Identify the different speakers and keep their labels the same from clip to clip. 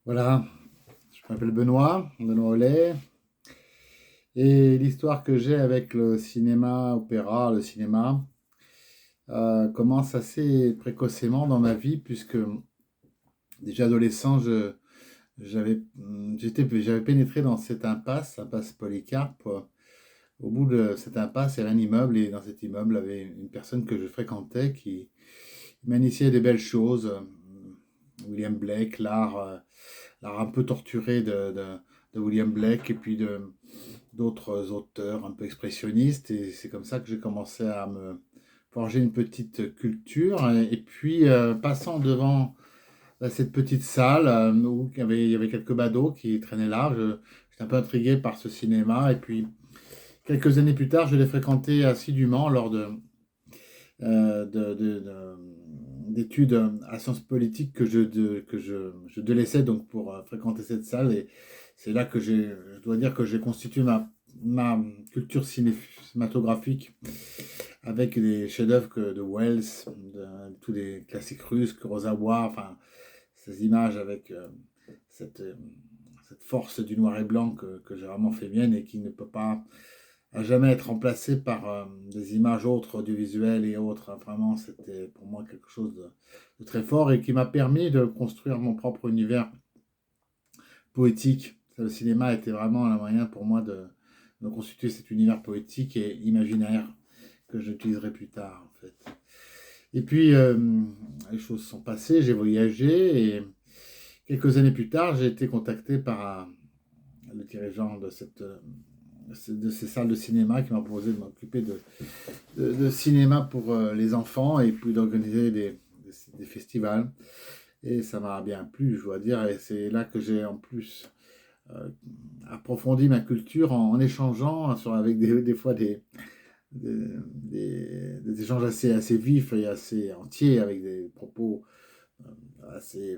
Speaker 1: Voilà, je m'appelle Benoît Ollet, et l'histoire que j'ai avec le cinéma, opéra, le cinéma, commence assez précocement dans ma vie, puisque déjà adolescent, j'avais pénétré dans cette impasse Polycarpe. Au bout de cette impasse, il y avait un immeuble, et dans cet immeuble, il y avait une personne que je fréquentais qui m'initiait des belles choses. William Blake, l'art un peu torturé de William Blake, et puis d'autres auteurs un peu expressionnistes. Et c'est comme ça que j'ai commencé à me forger une petite culture. Et puis, passant devant cette petite salle où il y avait quelques badauds qui traînaient là, j'étais un peu intrigué par ce cinéma. Et puis, quelques années plus tard, je l'ai fréquenté assidûment lors d'études à sciences politiques que je délaissais donc pour fréquenter cette salle. Et c'est là que je dois dire que j'ai constitué ma culture cinématographique avec des chefs-d'œuvre de Wells, tous les classiques russes, Kurosawa, enfin, ces images avec cette, euh, cette force du noir et blanc que j'ai vraiment fait mienne, et qui ne peut pas à jamais être remplacé par des images autres, audiovisuelles et autres. Hein. Vraiment, c'était pour moi quelque chose de très fort, et qui m'a permis de construire mon propre univers poétique. Le cinéma était vraiment un moyen pour moi de constituer cet univers poétique et imaginaire que j'utiliserai plus tard, en fait. Et puis, les choses sont passées, j'ai voyagé, et quelques années plus tard, j'ai été contacté par le dirigeant de ces salles de cinéma, qui m'a proposé de m'occuper de cinéma pour les enfants, et puis d'organiser des festivals. Et ça m'a bien plu, je dois dire. Et c'est là que j'ai en plus euh, approfondi ma culture en échangeant avec des fois des échanges assez vifs et assez entiers, avec des propos assez,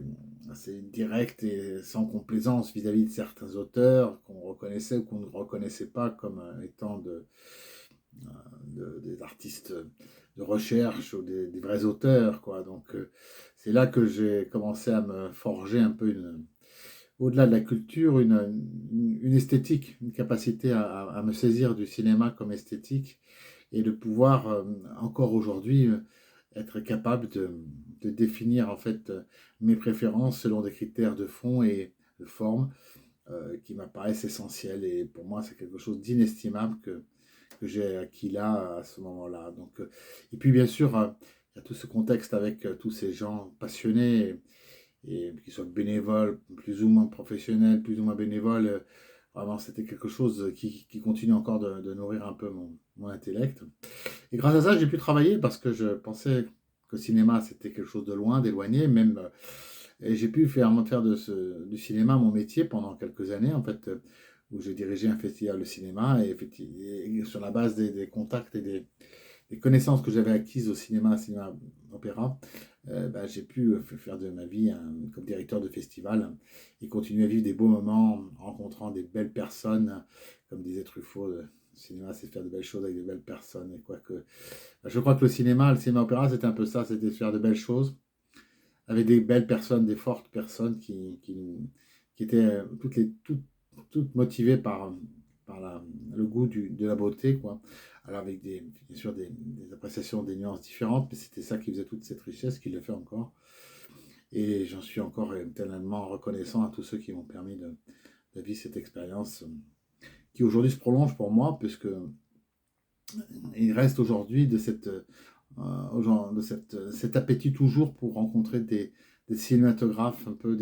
Speaker 1: assez directs et sans complaisance vis-à-vis de certains auteurs qu'on reconnaissait ou qu'on ne reconnaissait pas comme étant des artistes de recherche ou des vrais auteurs, quoi. Donc, c'est là que j'ai commencé à me forger un peu au-delà de la culture, une esthétique, une capacité à me saisir du cinéma comme esthétique, et de pouvoir encore aujourd'hui être capable de définir en fait mes préférences selon des critères de fond et de forme qui m'apparaissent essentiels. Et pour moi, c'est quelque chose d'inestimable que j'ai acquis là, à ce moment-là. Donc, et puis, bien sûr, il y a tout ce contexte avec tous ces gens passionnés, et qu'ils soient bénévoles, plus ou moins professionnels, plus ou moins bénévoles. Vraiment, c'était quelque chose qui continue encore de nourrir un peu mon intellect. Et grâce à ça, j'ai pu travailler, parce que je pensais que le cinéma, c'était quelque chose de loin, d'éloigné, même. Et j'ai pu faire du cinéma mon métier pendant quelques années, en fait, où j'ai dirigé un festival de cinéma, et sur la base des contacts et des connaissances que j'avais acquises au cinéma opéra, bah, j'ai pu faire de ma vie comme directeur de festival, et continuer à vivre des beaux moments en rencontrant des belles personnes. Comme disait Truffaut, le cinéma, c'est faire de belles choses avec de belles personnes. Et quoique, bah, je crois que le cinéma opéra, c'était un peu ça, c'était de faire de belles choses avec des belles personnes, des fortes personnes qui étaient toutes motivées par le goût de la beauté, quoi. Alors avec bien sûr des appréciations, des nuances différentes, mais c'était ça qui faisait toute cette richesse, qui le fait encore. Et j'en suis encore éternellement reconnaissant à tous ceux qui m'ont permis de vivre cette expérience, qui aujourd'hui se prolonge pour moi, puisque il reste aujourd'hui cet appétit toujours pour rencontrer des cinématographes, un peu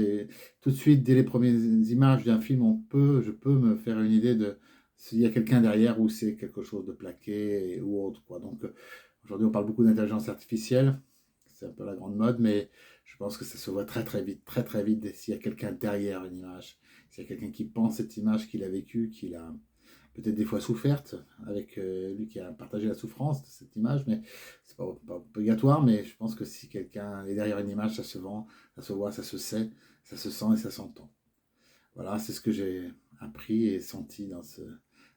Speaker 1: tout de suite, dès les premières images d'un film, je peux me faire une idée de s'il y a quelqu'un derrière, ou c'est quelque chose de plaqué ou autre, quoi. Donc, aujourd'hui, on parle beaucoup d'intelligence artificielle, c'est un peu la grande mode, mais je pense que ça se voit très très vite, s'il y a quelqu'un derrière une image, s'il y a quelqu'un qui pense cette image, qu'il a vécue, qu'il a peut-être des fois soufferte, avec lui qui a partagé la souffrance de cette image, mais c'est pas obligatoire. Mais je pense que si quelqu'un est derrière une image, ça se vend, ça se voit, ça se sait, ça se sent et ça s'entend. Voilà, c'est ce que j'ai appris et senti dans ces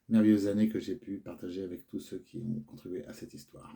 Speaker 1: merveilleuses années que j'ai pu partager avec tous ceux qui ont contribué à cette histoire.